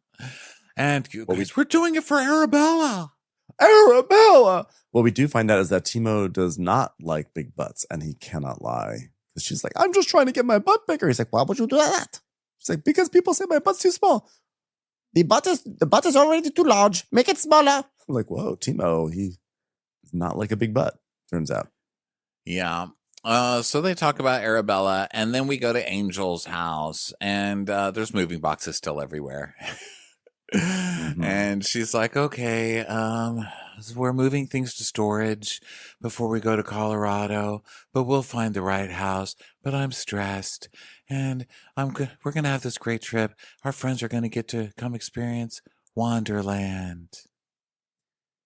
And we're doing it for Arabella. Arabella! What we do find out is that Timo does not like big butts, and he cannot lie. Because she's like, I'm just trying to get my butt bigger. He's like, why would you do that? She's like, because people say my butt's too small. The butt is already too large. Make it smaller. I'm like, whoa, Timo, he's not like a big butt, turns out. Yeah. So they talk about Arabella, and then we go to Angel's house, and there's moving boxes still everywhere. Mm-hmm. And she's like, okay, we're moving things to storage before we go to Colorado, but we'll find the right house. But I'm stressed, and we're going to have this great trip. Our friends are going to get to come experience Wonderland.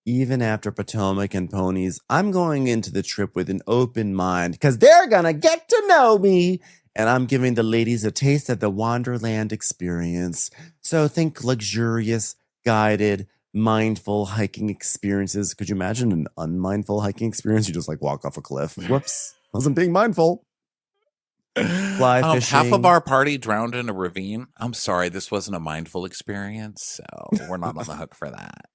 Even after Potomac and ponies, I'm going into the trip with an open mind because they're going to get to know me. And I'm giving the ladies a taste of the Wonderland experience. So think luxurious, guided, mindful hiking experiences. Could you imagine an unmindful hiking experience? You just like walk off a cliff. Whoops. Wasn't being mindful. Fly fishing. Half of our party drowned in a ravine. I'm sorry, this wasn't a mindful experience. So we're not on the hook for that.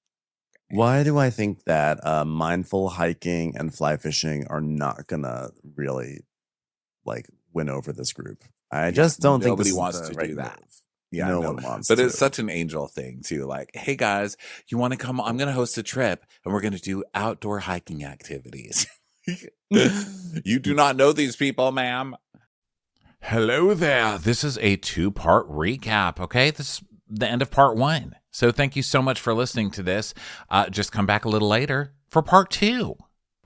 Why do I think that mindful hiking and fly fishing are not going to really win over this group? I just don't think nobody wants to do that. Yeah, no one wants but to. It's such an Angel thing too. Like, hey guys, you want to come? I'm going to host a trip, and we're going to do outdoor hiking activities. You do not know these people, ma'am. Hello there. This is a 2-part recap. Okay, this is the end of part 1. So thank you so much for listening to this. Just come back a little later for part 2.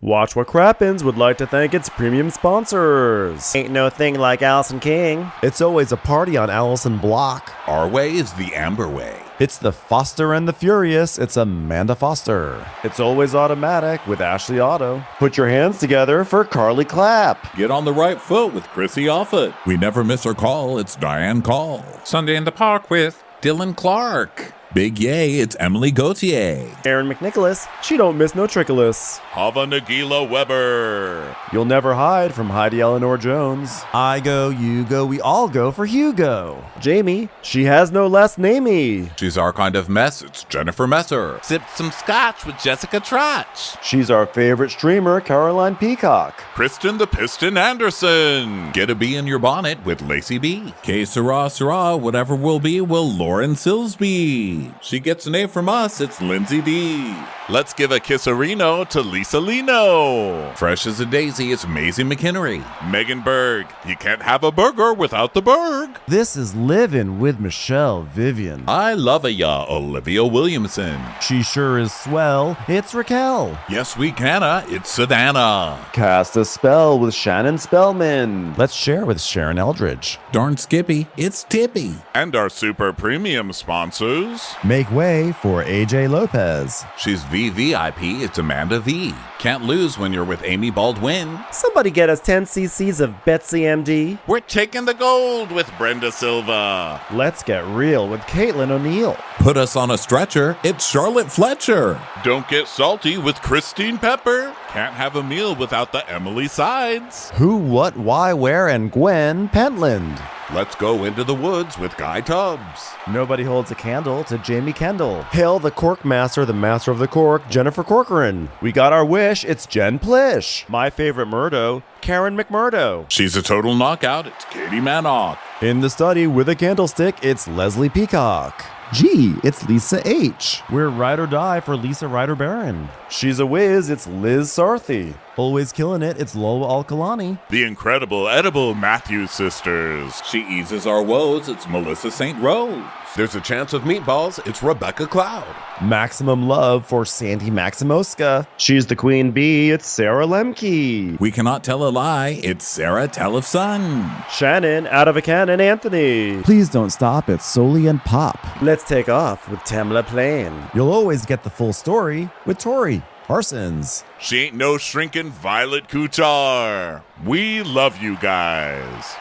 Watch What Crappens would like to thank its premium sponsors. Ain't no thing like Allison King. It's always a party on Allison Block. Our way is the Amber way. It's the Foster and the Furious. It's Amanda Foster. It's always automatic with Ashley Auto. Put your hands together for Carly Clapp. Get on the right foot with Chrissy Offit. We never miss her call. It's Diane Call. Sunday in the Park with Dylan Clark. Big yay, it's Emily Gauthier. Aaron McNicholas. She don't miss no trickolas. Hava Nagila Weber. You'll never hide from Heidi Eleanor Jones. I go, you go, we all go for Hugo. Jamie. She has no last namey. She's our kind of mess, it's Jennifer Messer. Sipped some scotch with Jessica Trotch. She's our favorite streamer, Caroline Peacock. Kristen the Piston Anderson. Get a bee in your bonnet with Lacey B. K Sarah, whatever will be, will Lauren Silsby. She gets an A from us, it's Lindsay D. Let's give a kisserino to Lisa Lino. Fresh as a daisy, it's Maisie McHenry. Megan Berg. You can't have a burger without the Berg. This is Livin' with Michelle Vivian. I love ya, Olivia Williamson. She sure is swell. It's Raquel. Yes, we canna, it's Savannah. Cast a spell with Shannon Spellman. Let's share with Sharon Eldridge. Darn Skippy, it's Tippy. And our super premium sponsors. Make way for AJ Lopez. She's VVIP, it's Amanda V. Can't lose when you're with Amy Baldwin. Somebody get us 10 cc's of Betsy MD. We're taking the gold with Brenda Silva. Let's get real with Caitlin O'Neill. Put us on a stretcher, it's Charlotte Fletcher. Don't get salty with Christine Pepper. Can't have a meal without the Emily Sides. Who, what, why, where, and Gwen Pentland. Let's go into the woods with Guy Tubbs. Nobody holds a candle to Jamie Kendall. Hail the cork master, the master of the cork, Jennifer Corcoran. We got our wish, it's Jen Plish. My favorite Murdo, Karen McMurdo. She's a total knockout. It's Katie Manock. In the study with a candlestick, it's Leslie Peacock. Gee, it's Lisa H. We're ride or die for Lisa Ryder Barron. She's a whiz, it's Liz Sarthy. Always killing it, it's Lola Alkalani. The incredible edible Matthews sisters. She eases our woes, it's Melissa St. Rose. There's a chance of meatballs, it's Rebecca Cloud. Maximum love for Sandy Maximoska. She's the queen bee, it's Sarah Lemke. We cannot tell a lie, it's Sarah Telefson. Shannon out of a cannon Anthony. Please don't stop, it's Soli and Pop. Let's take off with Tamla Plain. You'll always get the full story with Tori Parsons. She ain't no shrinking Violet Kuchar. We love you guys.